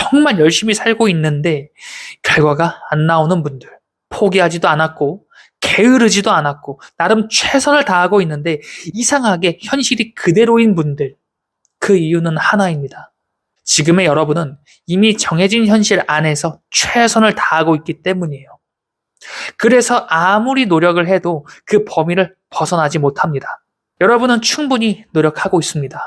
정말 열심히 살고 있는데 결과가 안 나오는 분들, 포기하지도 않았고 게으르지도 않았고 나름 최선을 다하고 있는데 이상하게 현실이 그대로인 분들, 그 이유는 하나입니다. 지금의 여러분은 이미 정해진 현실 안에서 최선을 다하고 있기 때문이에요. 그래서 아무리 노력을 해도 그 범위를 벗어나지 못합니다. 여러분은 충분히 노력하고 있습니다.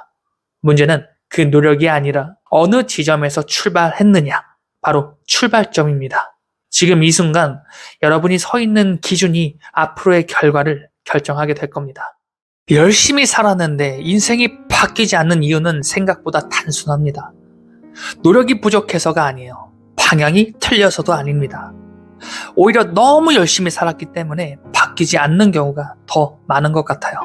문제는 그 노력이 아니라 어느 지점에서 출발했느냐, 바로 출발점입니다. 지금 이 순간 여러분이 서 있는 기준이 앞으로의 결과를 결정하게 될 겁니다. 열심히 살았는데 인생이 바뀌지 않는 이유는 생각보다 단순합니다. 노력이 부족해서가 아니에요. 방향이 틀려서도 아닙니다. 오히려 너무 열심히 살았기 때문에 바뀌지 않는 경우가 더 많은 것 같아요.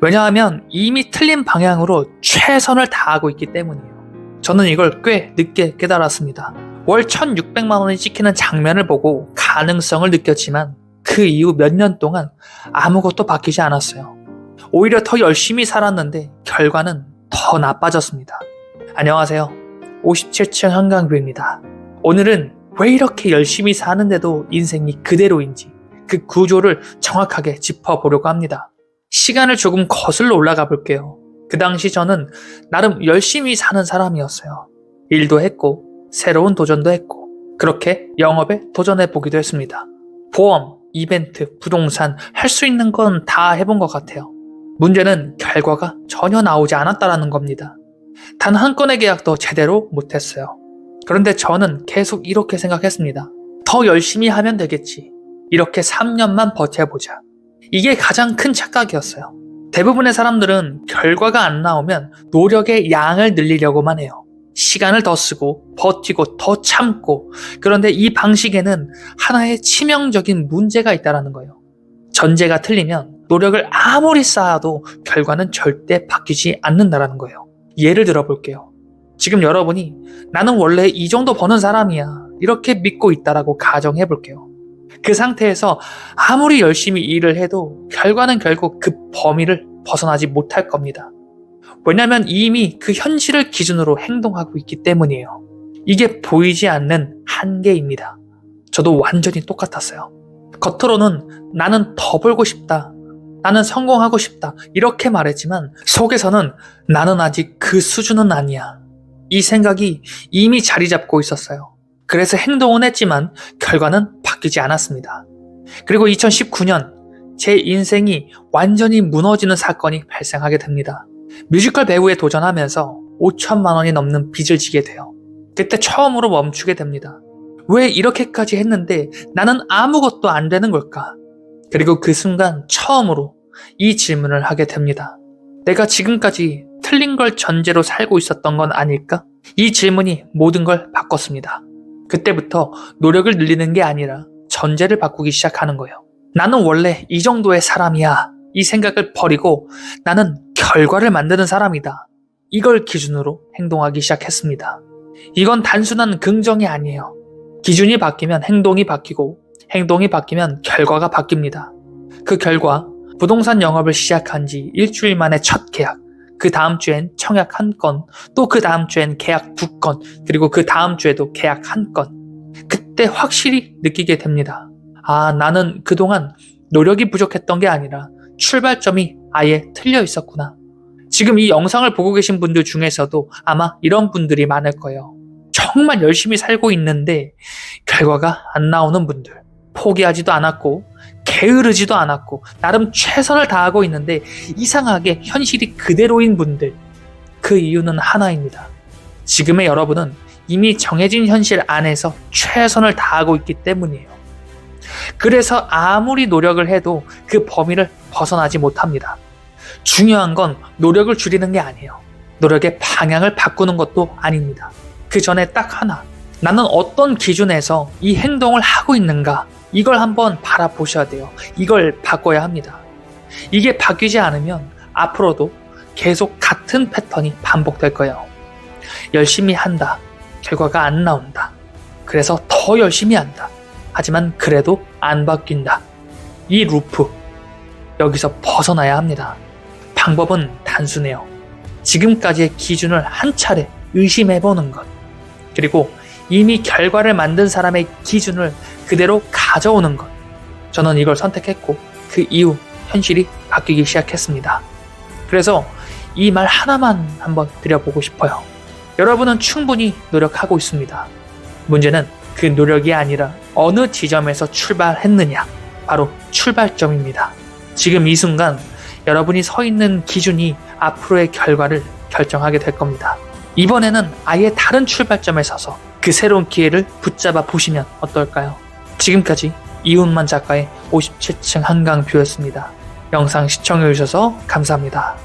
왜냐하면 이미 틀린 방향으로 최선을 다하고 있기 때문이에요. 저는 이걸 꽤 늦게 깨달았습니다. 월 1,600만 원이 찍히는 장면을 보고 가능성을 느꼈지만 그 이후 몇 년 동안 아무것도 바뀌지 않았어요. 오히려 더 열심히 살았는데 결과는 더 나빠졌습니다. 안녕하세요. 57층 한강뷰입니다. 오늘은 왜 이렇게 열심히 사는데도 인생이 그대로인지 그 구조를 정확하게 짚어보려고 합니다. 시간을 조금 거슬러 올라가 볼게요. 그 당시 저는 나름 열심히 사는 사람이었어요. 일도 했고 새로운 도전도 했고 그렇게 영업에 도전해 보기도 했습니다. 보험, 이벤트, 부동산 할 수 있는 건 다 해본 것 같아요. 문제는 결과가 전혀 나오지 않았다는 겁니다. 단 한 건의 계약도 제대로 못했어요. 그런데 저는 계속 이렇게 생각했습니다. 더 열심히 하면 되겠지. 이렇게 3년만 버텨보자. 이게 가장 큰 착각이었어요. 대부분의 사람들은 결과가 안 나오면 노력의 양을 늘리려고만 해요. 시간을 더 쓰고 버티고 더 참고, 그런데 이 방식에는 하나의 치명적인 문제가 있다는 거예요. 전제가 틀리면 노력을 아무리 쌓아도 결과는 절대 바뀌지 않는다는 거예요. 예를 들어 볼게요. 지금 여러분이 나는 원래 이 정도 버는 사람이야 이렇게 믿고 있다라고 가정해 볼게요. 그 상태에서 아무리 열심히 일을 해도 결과는 결국 그 범위를 벗어나지 못할 겁니다. 왜냐하면 이미 그 현실을 기준으로 행동하고 있기 때문이에요. 이게 보이지 않는 한계입니다. 저도 완전히 똑같았어요. 겉으로는 나는 더 벌고 싶다, 나는 성공하고 싶다 이렇게 말했지만 속에서는 나는 아직 그 수준은 아니야, 이 생각이 이미 자리 잡고 있었어요. 그래서 행동은 했지만 결과는 바뀌지 않았습니다. 그리고 2019년 제 인생이 완전히 무너지는 사건이 발생하게 됩니다. 뮤지컬 배우에 도전하면서 5천만 원이 넘는 빚을 지게 돼요. 그때 처음으로 멈추게 됩니다. 왜 이렇게까지 했는데 나는 아무것도 안 되는 걸까? 그리고 그 순간 처음으로 이 질문을 하게 됩니다. 내가 지금까지 틀린 걸 전제로 살고 있었던 건 아닐까? 이 질문이 모든 걸 바꿨습니다. 그때부터 노력을 늘리는 게 아니라 전제를 바꾸기 시작하는 거예요. 나는 원래 이 정도의 사람이야, 이 생각을 버리고 나는 결과를 만드는 사람이다, 이걸 기준으로 행동하기 시작했습니다. 이건 단순한 긍정이 아니에요. 기준이 바뀌면 행동이 바뀌고 행동이 바뀌면 결과가 바뀝니다. 그 결과 부동산 영업을 시작한 지 일주일 만에 첫 계약, 그 다음 주엔 청약 1건, 또 그 다음 주엔 계약 2건, 그리고 그 다음 주에도 계약 1건. 그때 확실히 느끼게 됩니다. 아, 나는 그동안 노력이 부족했던 게 아니라 출발점이 아예 틀려 있었구나. 지금 이 영상을 보고 계신 분들 중에서도 아마 이런 분들이 많을 거예요. 정말 열심히 살고 있는데 결과가 안 나오는 분들, 포기하지도 않았고 게으르지도 않았고 나름 최선을 다하고 있는데 이상하게 현실이 그대로인 분들, 그 이유는 하나입니다. 지금의 여러분은 이미 정해진 현실 안에서 최선을 다하고 있기 때문이에요. 그래서 아무리 노력을 해도 그 범위를 벗어나지 못합니다. 중요한 건 노력을 줄이는 게 아니에요. 노력의 방향을 바꾸는 것도 아닙니다. 그 전에 딱 하나, 나는 어떤 기준에서 이 행동을 하고 있는가, 이걸 한번 바라보셔야 돼요. 이걸 바꿔야 합니다. 이게 바뀌지 않으면 앞으로도 계속 같은 패턴이 반복될 거예요. 열심히 한다, 결과가 안 나온다. 그래서 더 열심히 한다. 하지만 그래도 안 바뀐다. 이 루프, 여기서 벗어나야 합니다. 방법은 단순해요. 지금까지의 기준을 한 차례 의심해보는 것. 그리고 이미 결과를 만든 사람의 기준을 그대로 가져오는 것. 저는 이걸 선택했고 그 이후 현실이 바뀌기 시작했습니다. 그래서 이 말 하나만 한번 드려보고 싶어요. 여러분은 충분히 노력하고 있습니다. 문제는 그 노력이 아니라 어느 지점에서 출발했느냐. 바로 출발점입니다. 지금 이 순간 여러분이 서 있는 기준이 앞으로의 결과를 결정하게 될 겁니다. 이번에는 아예 다른 출발점에 서서 그 새로운 기회를 붙잡아 보시면 어떨까요? 지금까지 이훈만 작가의 57층 한강뷰였습니다. 영상 시청해주셔서 감사합니다.